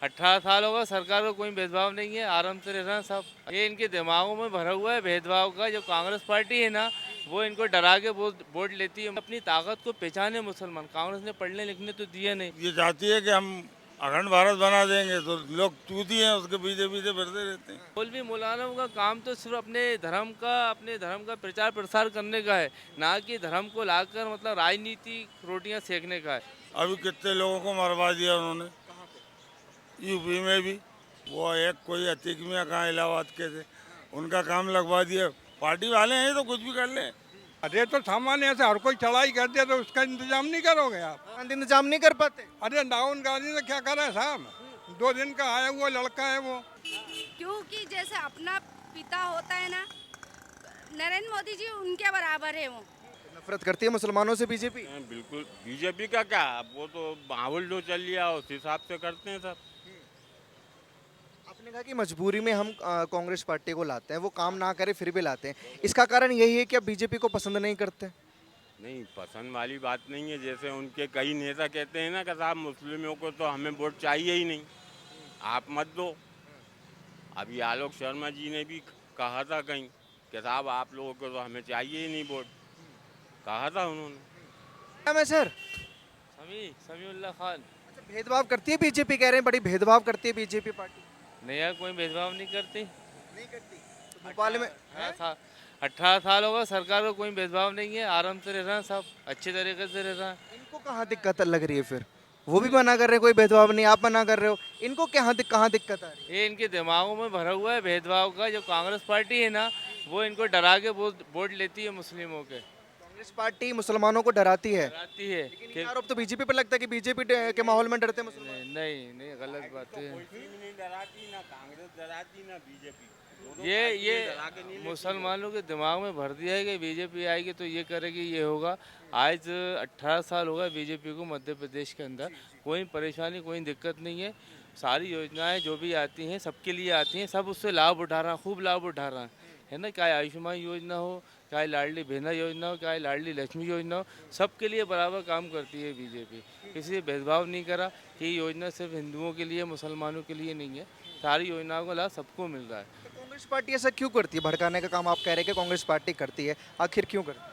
18 साल होगा सरकार को कोई भेदभाव नहीं है, आराम से रह रहे हैं सब। ये इनके दिमागों में भरा हुआ है भेदभाव का। जो कांग्रेस पार्टी है ना, वो इनको डरा के वोट लेती है। अपनी ताकत को पहचाने मुसलमान। कांग्रेस ने पढ़ने लिखने तो दिया नहीं। ये चाहती है कि हम अखंड भारत बना देंगे, तो लोग चूती हैं उसके पीछे पीछे फिरते रहते हैं। मौलवी मौलानाओं का काम तो सिर्फ अपने धर्म का प्रचार प्रसार करने का है, ना कि धर्म को लाकर मतलब राजनीति रोटियां सेकने का है। अभी कितने लोगों को मरवा दिया उन्होंने, यूपी में भी। वो एक कोई अतीक मियां कहाँ इलाहाबाद के थे, उनका काम लगवा दिया। पार्टी वाले हैं तो कुछ भी कर ले। अरे तो सामान्य से हर कोई चढ़ाई कर दे तो उसका इंतजाम नहीं करोगे आप? इंतजाम नहीं कर पाते। अरे राहुल गांधी ने क्या करा है साहब? 2 दिन का आया हुआ लड़का है वो। क्योंकि जैसे अपना पिता होता है ना, नरेंद्र मोदी जी उनके बराबर है वो। नफरत करती है मुसलमानों से बीजेपी। बिल्कुल। बीजेपी का क्या, वो तो माहौल जो चल लिया उस हिसाब से करते हैं सब। आपने कहा कि मजबूरी में हम कांग्रेस पार्टी को लाते हैं, वो काम ना करे फिर भी लाते हैं। इसका कारण यही है कि आप बीजेपी को पसंद नहीं करते? नहीं, पसंद वाली बात नहीं है। जैसे उनके कई नेता कहते हैं ना कि साहब मुस्लिमों को तो हमें वोट चाहिए ही नहीं, आप मत दो। अभी आलोक शर्मा जी ने भी कहा था कहीं कि साहब आप लोगों को तो हमें चाहिए ही नहीं वोट, कहा था उन्होंने। क्या मैं सर समीउल्लाह खान। भेदभाव करती है बीजेपी, कह रहे हैं बड़ी भेदभाव करती है बीजेपी पार्टी। नहीं यार, कोई भेदभाव नहीं करती। नहीं करती तो भोपाल में 18 साल होगा सरकार को कोई भेदभाव नहीं है, आराम से रह रहे हैं सब, अच्छे तरीके से रह रहे हैं। इनको कहाँ दिक्कत लग रही है फिर? वो भी मना कर रहे हैं कोई भेदभाव नहीं, आप मना कर रहे हो। इनको कहाँ दिक्कत आ रही है? ये इनके दिमागों में भरा हुआ है भेदभाव का। जो कांग्रेस पार्टी है ना, वो इनको डरा के वोट लेती है मुस्लिमों के। कांग्रेस पार्टी मुसलमानों को डराती है। डराती है लेकिन ये आरोप तो बीजेपी पर लगता है कि बीजेपी के माहौल में डरते हैं मुसलमान। नहीं, गलत बात है। नहीं डराती, ना कांग्रेस डराती ना बीजेपी। ये मुसलमानों के दिमाग में भर दिया है कि बीजेपी आएगी तो ये करेगी, ये होगा। आज 18 साल होगा बीजेपी को मध्य प्रदेश के अंदर। कोई परेशानी, कोई दिक्कत नहीं है। सारी योजनाएं जो भी आती हैं सबके लिए आती हैं, सब उससे लाभ उठा रहा है, खूब लाभ उठा रहा है ना। चाहे आयुष्मान योजना हो, चाहे लाडली बहना योजना हो, चाहे लाडली लक्ष्मी योजना हो, सबके लिए बराबर काम करती है बीजेपी। किसी से भेदभाव नहीं करा कि ये योजना सिर्फ हिंदुओं के लिए, मुसलमानों के लिए नहीं है। सारी योजनाओं का लाभ सबको मिल रहा है। तो कांग्रेस पार्टी ऐसा क्यों करती है? भड़काने का काम आप कह रहे हैं कि कांग्रेस पार्टी करती है, आखिर क्यों करती है?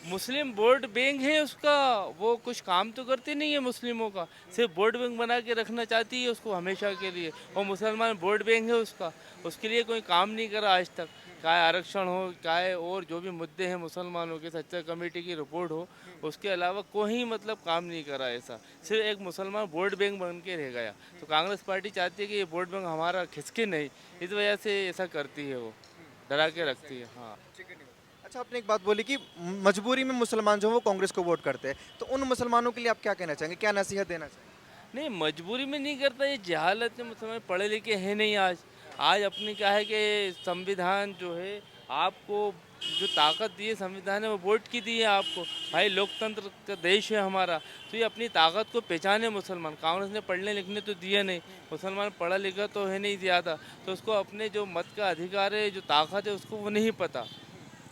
मुस्लिम वोट बैंक है उसका, वो कुछ काम तो करती नहीं है मुस्लिमों का, सिर्फ वोट बैंक बना के रखना चाहती है उसको हमेशा के लिए। और मुसलमान वोट बैंक है उसका, उसके लिए कोई काम नहीं करा आज तक। चाहे आरक्षण हो, चाहे और जो भी मुद्दे हैं मुसलमानों के, सच्चा कमेटी की रिपोर्ट हो, उसके अलावा कोई मतलब काम नहीं करा ऐसा। सिर्फ एक मुसलमान वोट बैंक बन के रह गया। तो कांग्रेस पार्टी चाहती है कि ये वोट बैंक हमारा खिसके नहीं, इस वजह से ऐसा करती है, वो डरा के रखती है। हाँ। अच्छा, आपने एक बात बोली कि मजबूरी में मुसलमान जो हैं वो कांग्रेस को वोट करते हैं, तो उन मुसलमानों के लिए आप क्या कहना चाहेंगे, क्या नसीहत देना चाहेंगे? नहीं, मजबूरी में नहीं करता, ये जहालत में मुसलमान पढ़े लिखे हैं नहीं। आज अपनी क्या है कि संविधान जो है आपको जो ताकत दी है संविधान ने, वो वोट की दी है आपको। भाई लोकतंत्र का देश है हमारा, तो ये अपनी ताकत को पहचाने मुसलमान। कांग्रेस ने पढ़ने लिखने तो दिया नहीं, मुसलमान पढ़ा लिखा तो है नहीं ज़्यादा, तो उसको अपने जो मत का अधिकार है, जो ताकत है, उसको वो नहीं पता।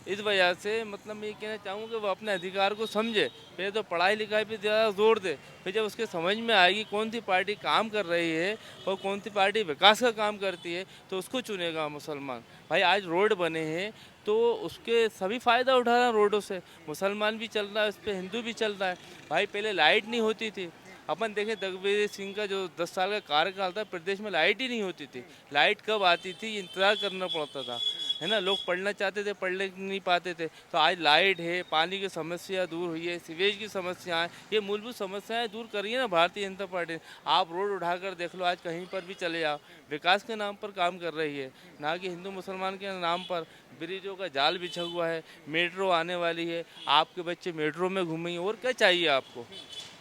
इस वजह से मतलब मैं ये कहना चाहूँगा कि वो अपने अधिकार को समझे। पहले तो पढ़ाई लिखाई पे ज़्यादा जोर दे, फिर जब उसके समझ में आएगी कौन सी पार्टी काम कर रही है और कौन सी पार्टी विकास का काम करती है, तो उसको चुनेगा मुसलमान। भाई आज रोड बने हैं तो उसके सभी फ़ायदा उठा रहे हैं रोडों से। मुसलमान भी चल रहा है उस पर, हिंदू भी चल रहा है। भाई पहले लाइट नहीं होती थी, अपन देखें दिग्विजय सिंह का जो 10 साल का कार्यकाल था, प्रदेश में लाइट ही नहीं होती थी। लाइट कब आती थी इंतज़ार करना पड़ता था, है ना। लोग पढ़ना चाहते थे, पढ़ नहीं पाते थे। तो आज लाइट है, पानी की समस्या दूर हुई है, सीवेज की समस्याएं, ये मूलभूत समस्याएं दूर करी है ना भारतीय जनता पार्टी ने। आप रोड उठाकर देख लो, आज कहीं पर भी चले जाओ, विकास के नाम पर काम कर रही है, ना कि हिंदू मुसलमान के नाम पर। ब्रिजों का जाल बिछा हुआ है, मेट्रो आने वाली है, आपके बच्चे मेट्रो में घूमेंगे, और क्या चाहिए आपको?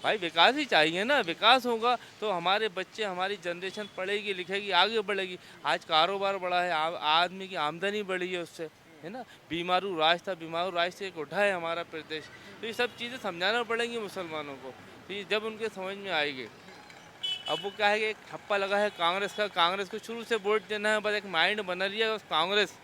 भाई विकास ही चाहिए ना। विकास होगा तो हमारे बच्चे, हमारी जनरेशन पढ़ेगी लिखेगी, आगे बढ़ेगी। आज कारोबार बढ़ा है, आदमी की आमदनी बढ़ी है उससे, है ना। बीमारू राज था, बीमारू राज से एक उठा है हमारा प्रदेश। तो ये सब चीज़ें समझाना पड़ेंगी मुसलमानों को, तो ये जब उनके समझ में आएगी। अब वो क्या है कि एक ठप्पा लगा है कांग्रेस का, कांग्रेस को शुरू से वोट देना है, बस एक माइंड बना लिया बस कांग्रेस।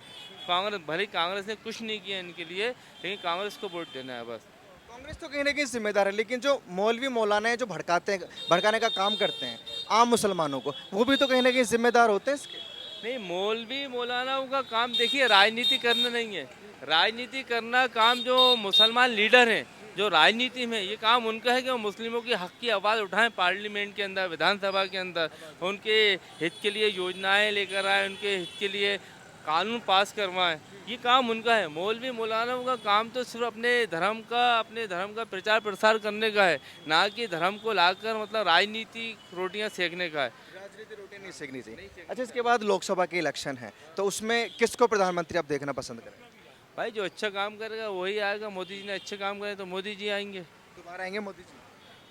भले कांग्रेस ने कुछ नहीं किया इनके लिए, लेकिन कांग्रेस को वोट देना है बस। कांग्रेस तो कहीं ना कहीं जिम्मेदार है, लेकिन जो मौलवी मौलाना है जो भड़काने का काम करते हैं, आम मुसलमानों को, वो भी तो कहीं ना कहीं जिम्मेदार होते हैं इसके। नहीं, मौलवी मौलानाओं का काम देखिए राजनीति करना नहीं है। राजनीति करना काम जो मुसलमान लीडर हैं, जो राजनीति में, ये काम उनका है कि वो मुस्लिमों की हक की आवाज़ उठाएं पार्लियामेंट के अंदर, विधानसभा के अंदर, उनके हित के लिए योजनाएं लेकर आए, उनके हित के लिए कानून पास करवाएं। ये काम उनका है। मौलवी मौलानाओं का काम तो सिर्फ अपने धर्म का प्रचार प्रसार करने का है, ना कि धर्म को लाकर मतलब राजनीति रोटियां सेकने का है। राजनीति रोटी नहीं सेकनी चाहिए। अच्छा, इसके बाद लोकसभा के इलेक्शन है, तो उसमें किसको प्रधानमंत्री आप देखना पसंद करें? भाई जो अच्छा काम करेगा वही आएगा। मोदी जी ने अच्छे काम करे तो मोदी जी आएंगे। दोबारा आएंगे मोदी जी?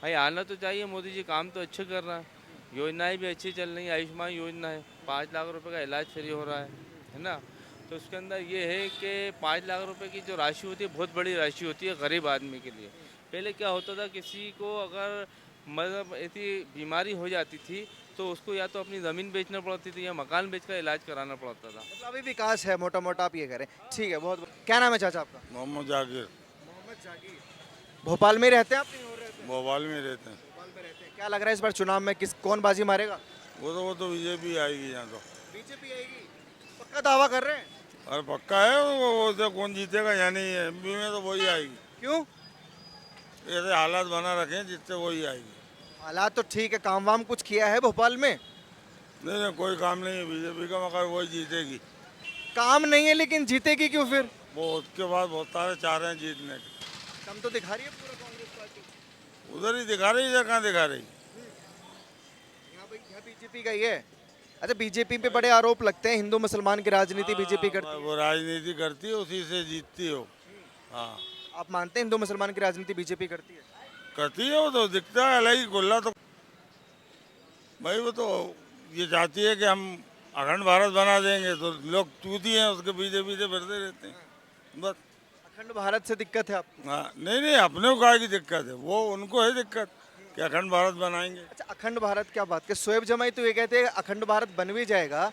भाई आना तो चाहिए, मोदी जी काम तो अच्छे कर रहा है, योजनाएं भी अच्छी चल रही हैं। आयुष्मान योजना है, 5 लाख रुपए का इलाज फ्री हो रहा है ना। तो उसके अंदर ये है कि 5 लाख रुपए की जो राशि होती है बहुत बड़ी राशि होती है गरीब आदमी के लिए। पहले क्या होता था, किसी को अगर मतलब ऐसी बीमारी हो जाती थी तो उसको या तो अपनी ज़मीन बेचना पड़ती थी या मकान बेचकर इलाज कराना पड़ता था। मतलब अभी विकास है मोटा मोटा, आप ये करें। ठीक है, बहुत क्या नाम है चाचा आपका? मोहम्मद जाकिर मोहम्मद जाकिर। भोपाल में ही रहते हैं आप? कहीं और रहते हैं? भोपाल में रहते हैं। भोपाल में रहते हैं। क्या लग रहा है इस बार चुनाव में कौन बाजी मारेगा? वो तो बीजेपी आएगी यहाँ तो। बीजेपी आएगी, पक्का दावा कर रहे हैं? अरे पक्का है, वो तो कौन जीतेगा यानी एमपी में तो वही आएगी। क्यों? ऐसे हालात बना रखे हैं जिससे वही आएगी। हालात तो ठीक है, काम वाम कुछ किया है भोपाल में? नहीं, कोई काम नहीं है बीजेपी का, मगर वही जीतेगी। काम नहीं है लेकिन जीतेगी क्यों फिर? वो उसके बाद बहुत सारे चाह रहे हैं जीतने के। कम तो दिखा रही है पूरा कांग्रेस पार्टी। उधर ही दिखा रही, इधर कहाँ दिखा रही। यहाँ बीजेपी का ही है। अच्छा, बीजेपी पे बड़े आरोप लगते हैं, हिंदू मुसलमान की राजनीति बीजेपी करती है। वो राजनीति करती है, उसी से जीतती हो। हाँ, आप मानते हैं हिंदू मुसलमान की राजनीति बीजेपी करती है? करती है, वो तो दिखता है अलग ही गोला। तो भाई वो तो ये चाहती है कि हम अखंड भारत बना देंगे, तो लोग चूती हैं उसके बीजेपी से भरते रहते हैं बस। अखंड भारत से दिक्कत है आपको? हाँ, नहीं, अपने को काहे की दिक्कत है, वो उनको है दिक्कत कि अखंड भारत बनाएंगे। अच्छा, अखंड भारत क्या बात के शोएब जमाई तो ये कहते हैं अखंड भारत बन भी जाएगा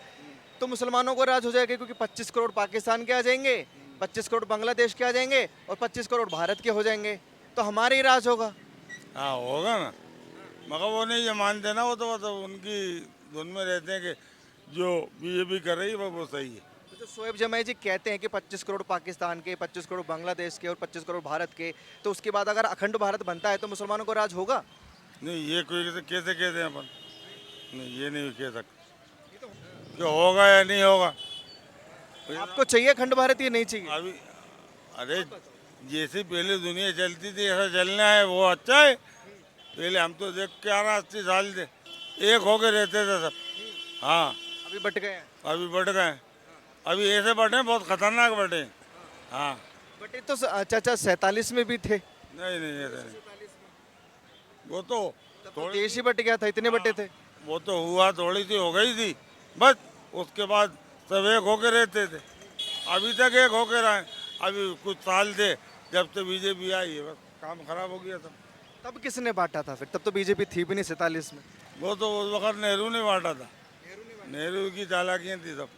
तो मुसलमानों को राज हो जाएगा, क्योंकि 25 करोड़ पाकिस्तान के आ जाएंगे, 25 करोड़ बांग्लादेश के आ जाएंगे और 25 करोड़ भारत के हो जाएंगे, तो हमारे ही राज होगा। हाँ, होगा ना, मगर वो नहीं ये मानते ना। वो तो उनकी धुन में रहते हैं कि जो बीजेपी कर रही है वो सही है। तो जो शोएब जमाई जी कहते हैं कि 25 करोड़ पाकिस्तान के, 25 करोड़ बांग्लादेश के और 25 करोड़ भारत के, तो उसके बाद अगर अखंड भारत बनता है तो मुसलमानों को राज होगा? नहीं, ये कोई कैसे कहते हैं अपन, नहीं ये नहीं कह सकते कि होगा या नहीं होगा। आपको चाहिए अखंड भारत या नहीं चाहिए? अभी अरे जैसे पहले दुनिया चलती थी ऐसा चलना है, वो अच्छा है। पहले हम तो देख के 80 साल से एक होके रहते थे सब। हाँ, अभी बट गए हैं। अभी बढ़ गए, अभी ऐसे बढ़े बहुत खतरनाक बढ़े। हाँ, बटे तो चाचा 47 में भी थे। नहीं ऐसे नहीं, वो तो तो देश ही बट गया था, इतने बटे थे। वो तो हुआ थोड़ी सी हो गई थी बस, उसके बाद सब एक होके रहते थे। अभी तक एक होके रहे। अभी कुछ साल थे जब से बीजेपी आई है, बस काम खराब हो गया था। तब किसने बांटा था फिर? तब तो बीजेपी थी भी नहीं 47 में। वो तो उस वक्त नेहरू ने बांटा था, नेहरू की चालाकियां थी सब।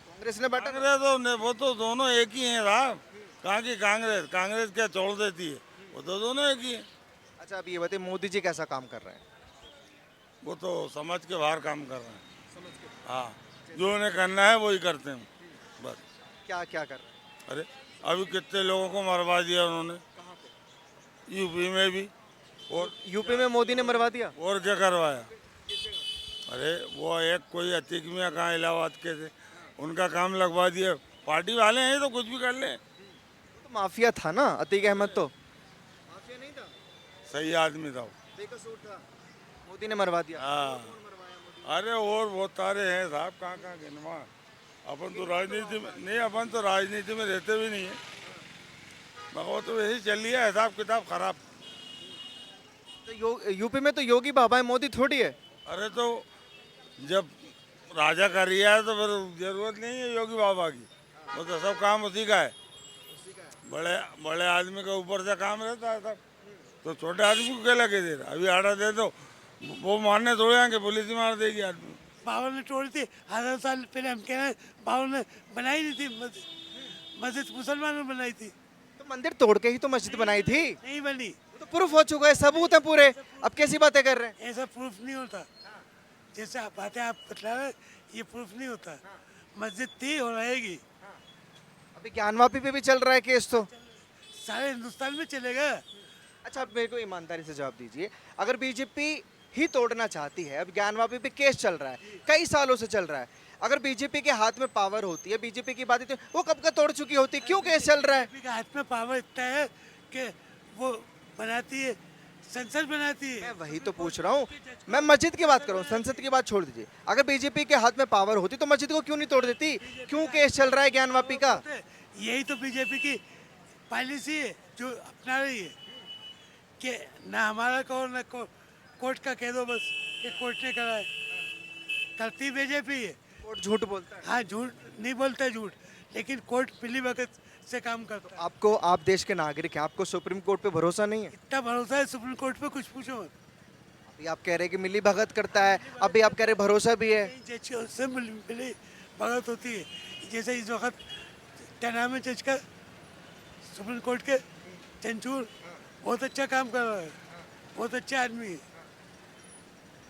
कांग्रेस ने बांटा? वो तो दोनों एक ही हैं साहब। कहाँ की कांग्रेस, कांग्रेस क्या छोड़ देती है, वो तो दोनों एक ही हैं। अच्छा, अब ये बताइए मोदी जी कैसा काम कर रहे हैं? वो तो समझ के बाहर काम कर रहे हैं। हाँ, जो उन्हें करना है वही करते हैं बस। क्या क्या कर रहे हैं? अरे अभी कितने लोगों को मरवा दिया उन्होंने, यूपी में भी। और यूपी में मोदी ने मरवा दिया? और क्या करवाया? अरे वो एक कोई अतीक मियाँ कहाँ इलाहाबाद के थे, उनका काम लगवा दिया। पार्टी वाले हैं तो कुछ भी कर लें। तो माफिया था ना अतीक अहमद, तो माफिया नहीं था, सही आदमी था वो। बेकसूर था, मोदी ने मरवा दिया। हाँ, अरे और बहुत सारे हैं साहब, कहाँ कहाँ गिनवा। अपन तो राजनीति में नहीं, अपन तो राजनीति में रहते भी नहीं है, मगर वो तो वैसे ही चल लिया हिसाब किताब खराब। तो यूपी में तो योगी बाबा है, मोदी थोड़ी है। अरे तो जब राजा कर रिया है तो फिर जरूरत नहीं है योगी बाबा की, वो तो सब काम उसी का है। बड़े बड़े आदमी के ऊपर से काम रहता है सब, तो छोटे आदमी को क्या लगे दे रहा। अभी आड़ा दे दो, वो मारने थोड़े आएंगे, पुलिस ही मार देगी आदमी। बाबर ने तोड़ी थी 1000 साल पहले। हम कह रहे हैं बाबर ने बनाई नहीं थी मस्जिद, मुसलमानों ने बनाई थी। तो मंदिर तोड़ के ही तो मस्जिद बनाई थी। नहीं बनी, वो तो प्रूफ हो चुका है, सबूत है पूरे, अब कैसी बातें कर रहे हैं? ऐसा प्रूफ नहीं होता। जैसे आप बातें आप बतला रहे, ये प्रूफ नहीं होता। मस्जिद थी और रहेगी, अभी ज्ञानवापी पे भी चल रहा है केस तो। सारे हिंदुस्तान में चलेगा। अच्छा, अब मेरे को ईमानदारी से जवाब दीजिए, अगर बीजेपी ही तोड़ना चाहती है, अब ज्ञानवापी पे केस चल रहा है, कई सालों से चल रहा है, अगर बीजेपी के हाथ में पावर होती है, बीजेपी की बात, तो वो कब का तोड़ चुकी होती, क्यों केस चल रहा है? बीजेपी के हाथ में पावर इतना है कि वो बनाती है, संसद बनाती मैं है। वही तो पूछ रहा हूँ, मैं मस्जिद की बात कर रहा हूँ, संसद की बात छोड़ दीजिए। अगर बीजेपी के हाथ में पावर होती तो मस्जिद को क्यों नहीं तोड़ देती? क्यों केस चल रहा है ज्ञानवापी का? यही तो बीजेपी की पॉलिसी है जो अपना रही है कि ना हमारा कहो ना कोर्ट का कह दो, बस कि कोर्ट ने करा है। करती बीजेपी है। कोर्ट झूठ बोलता है। हाँ, झूठ नहीं बोलता झूठ, लेकिन कोर्ट मिली भगत से काम करता है। आपको, आप देश के नागरिक हैं, आपको सुप्रीम कोर्ट पे भरोसा नहीं है? इतना भरोसा है सुप्रीम कोर्ट पे, कुछ पूछो मत। अभी आप कह रहे हैं कि मिली भगत करता है, अभी आप कह रहे हैं भरोसा भी है। जज उससे मिली भगत होती है। जैसे इस वक्त क्या नाम है जज का, सुप्रीम कोर्ट के, चंचूर, बहुत अच्छा काम कर रहा है, बहुत अच्छा आदमी है।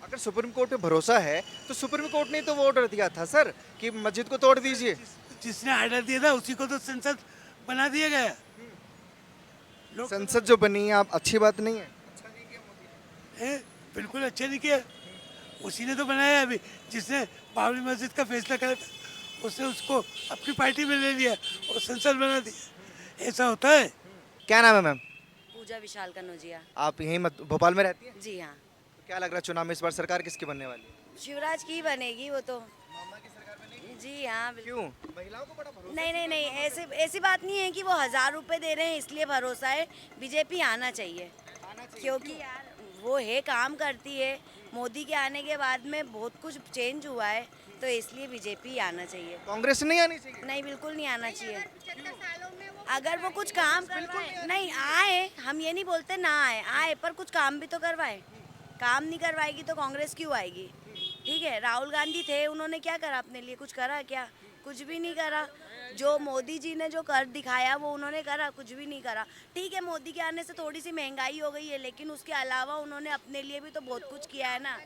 अगर सुप्रीम कोर्ट पे भरोसा है तो सुप्रीम कोर्ट ने तो वो ऑर्डर दिया था सर कि मस्जिद को तोड़ दीजिए। जिसने ऑर्डर दिया था उसी को तो संसद बना दिया गया। संसद जो बनी है, आप अच्छी बात नहीं है? है, बिल्कुल अच्छा नहीं किया, उसी ने तो बनाया। अभी जिसने बाबरी मस्जिद का फैसला करा था उसने उसको अपनी पार्टी में ले लिया और संसद बना दिया। ऐसा होता है। क्या नाम है मैम? पूजा विशाल कनौजिया। आप यहीं भोपाल में रहती हैं? जी हाँ, तो क्या लग रहा है चुनाव में इस बार सरकार किसकी बनने वाली है? शिवराज की बनेगी वो तो। जी हाँ, बिल्कुल। क्यों? महिलाओं को बड़ा भरोसा। नहीं नहीं नहीं, ऐसे ऐसी बात नहीं है कि वो 1000 रुपए दे रहे हैं इसलिए भरोसा है। बीजेपी आना चाहिए, क्योंकि यार वो है, काम करती है। मोदी के आने के बाद में बहुत कुछ चेंज हुआ है, तो इसलिए बीजेपी आना चाहिए। कांग्रेस नहीं आनी चाहिए? नहीं, बिल्कुल नहीं आना चाहिए। अगर वो कुछ काम करवाए, नहीं आए, हम ये नहीं बोलते ना आए, आए पर कुछ काम भी तो करवाए। काम नहीं करवाएगी तो कांग्रेस क्यों आएगी? ठीक है, राहुल गांधी थे, उन्होंने क्या करा अपने लिए? कुछ करा क्या? कुछ भी नहीं करा। जो मोदी जी ने जो कर दिखाया वो उन्होंने करा? कुछ भी नहीं करा। ठीक है, मोदी के आने से थोड़ी सी महंगाई हो गई है, लेकिन उसके अलावा उन्होंने अपने लिए भी तो बहुत कुछ किया है ना।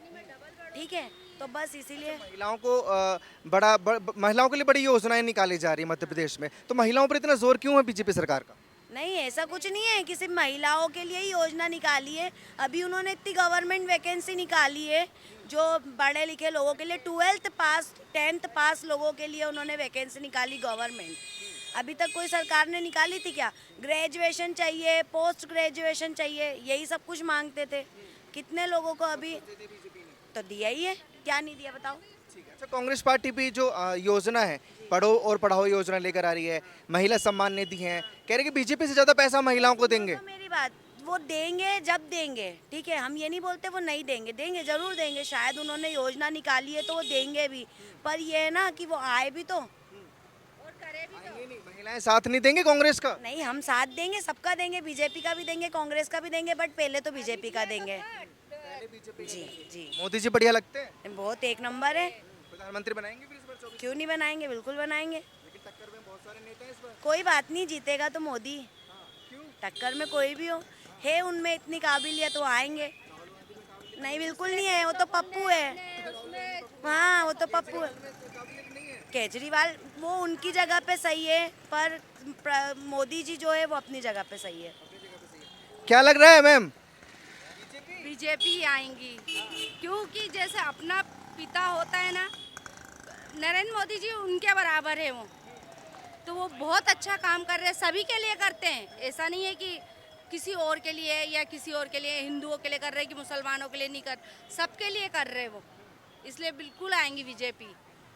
ठीक है, तो बस इसीलिए महिलाओं को महिलाओं के लिए बड़ी योजनाएं निकाली जा रही है मध्य प्रदेश में, तो महिलाओं पर इतना जोर क्यों है बीजेपी सरकार का? नहीं, ऐसा कुछ नहीं है कि सिर्फ महिलाओं के लिए ही योजना निकाली है। अभी उन्होंने इतनी गवर्नमेंट वैकेंसी निकाली है जो बड़े लिखे लोगों के लिए, 12th पास 10th पास लोगों के लिए उन्होंने वैकेंसी निकाली गवर्नमेंट। अभी तक कोई सरकार ने निकाली थी क्या? ग्रेजुएशन चाहिए, पोस्ट ग्रेजुएशन चाहिए, यही सब कुछ मांगते थे। कितने लोगों को अभी तो दिया ही है, क्या नहीं दिया बताओ? अच्छा, कांग्रेस पार्टी भी जो योजना है, पढ़ो और पढ़ाओ योजना लेकर आ रही है, महिला सम्मान निधि है, कह रहे कि बीजेपी से ज्यादा पैसा महिलाओं को देंगे। तो मेरी बात, वो देंगे जब देंगे, ठीक है, हम ये नहीं बोलते वो नहीं देंगे, देंगे जरूर देंगे। शायद उन्होंने योजना निकाली है तो वो देंगे भी, पर ये है ना कि वो आए भी तो और करे भी तो। महिलाएं साथ नहीं देंगे कांग्रेस का? नहीं, हम साथ देंगे, सबका देंगे, बीजेपी का भी देंगे, कांग्रेस का भी देंगे, बट पहले तो बीजेपी का देंगे। जी जी, मोदी जी बढ़िया लगते हैं, बहुत एक नंबर है। प्रधानमंत्री बनाएंगे फिर इस बार 24? क्यों नहीं बनाएंगे, बिल्कुल बनाएंगे। लेकिन टक्कर में बहुत सारे नेता हैं इस बार। कोई बात नहीं, जीतेगा तो मोदी। टक्कर में कोई भी हो, है उनमें इतनी काबिलियत, वो आएंगे। नहीं, बिल्कुल नहीं है, वो तो पप्पू है। हाँ, वो तो पप्पू है। केजरीवाल वो उनकी जगह पे सही है, पर मोदी जी जो है वो अपनी जगह पे सही है। क्या लग रहा है मैम? बीजेपी आएंगी, क्योंकि जैसे अपना पिता होता है ना, नरेंद्र मोदी जी उनके बराबर है वो, तो वो बहुत अच्छा काम कर रहे हैं, सभी के लिए करते हैं। ऐसा नहीं है कि किसी और के लिए या किसी और के लिए, हिंदुओं के लिए कर रहे हैं कि मुसलमानों के लिए नहीं कर, सबके लिए कर रहे हैं वो, इसलिए बिल्कुल आएंगी बीजेपी।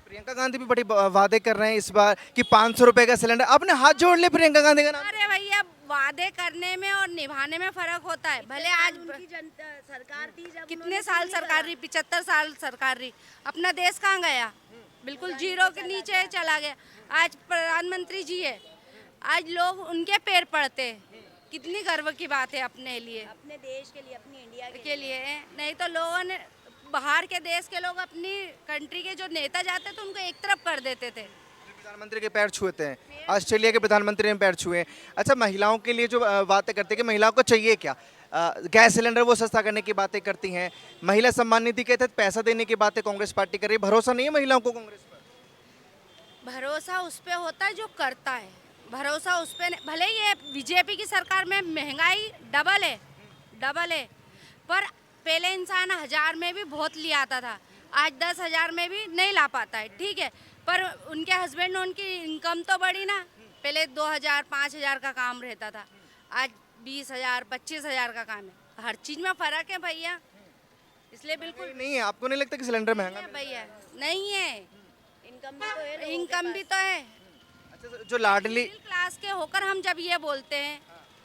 प्रियंका गांधी भी बड़ी वादे कर रहे हैं इस बार कि 500 रुपए का सिलेंडर। आपने हाथ जोड़ ले प्रियंका गांधी का नाम। अरे भैया, वादे करने में और निभाने में फर्क होता है। भले आज उनकी जनता सरकार थी जब कितने साल सरकार रही, 75 साल सरकार रही, अपना देश कहाँ गया? बिल्कुल जीरो के नीचे चला गया। आज प्रधानमंत्री जी है, आज लोग उनके पैर पड़ते हैं, कितनी गर्व की बात है अपने लिए, अपने देश के लिए, अपनी इंडिया के लिए। नहीं तो लोगों ने, बाहर के देश के लोग अपनी कंट्री के जो नेता जाते थे उनको एक तरफ कर देते थे। प्रधानमंत्री के पैर छुएते हैं, ऑस्ट्रेलिया के प्रधानमंत्री ने पैर छुए। अच्छा, महिलाओं के लिए जो बातें करते हैं कि महिलाओं को चाहिए क्या, गैस सिलेंडर वो सस्ता करने की बातें करती हैं, महिला सम्मान निधि के तहत पैसा देने की बातें कांग्रेस पार्टी कर रही है। भरोसा नहीं है महिलाओं को कांग्रेस पर? भरोसा उस पे होता है जो करता है, भरोसा उस पे भले ही ये बीजेपी की सरकार में महंगाई डबल है, पर पहले इंसान 1000 में भी बहुत ले आता था, आज 10,000 में भी नहीं ला पाता है, ठीक है। पर उनके हस्बैंड ने उनकी इनकम तो बढ़ी ना, पहले 2,000 5,000 का काम रहता था, आज 20,000 25,000 का काम है। हर चीज में फर्क है भैया, इसलिए बिल्कुल नहीं है, आपको नहीं लगता कि सिलेंडर महंगा? है भैया, नहीं है, इनकम भी तो है लोगों के इनकम भी तो है। अच्छा, जो लाडली मिडिल क्लास के होकर हम जब ये बोलते हैं,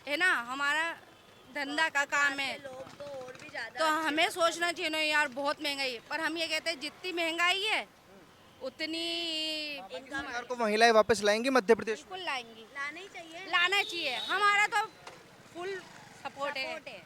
है ना, हमारा धंधा का काम है, पास। लोग तो और भी ज्यादा तो हमें सोचना चाहिए ना यार बहुत महंगाई है, पर हम ये कहते हैं जितनी महंगाई है उतनी सरकार को महिलाएं वापस लाएंगी मध्य प्रदेश में? बिल्कुल लाएंगी, लाना ही चाहिए। लाना चाहिए, हमारा तो फुल सपोर्ट है।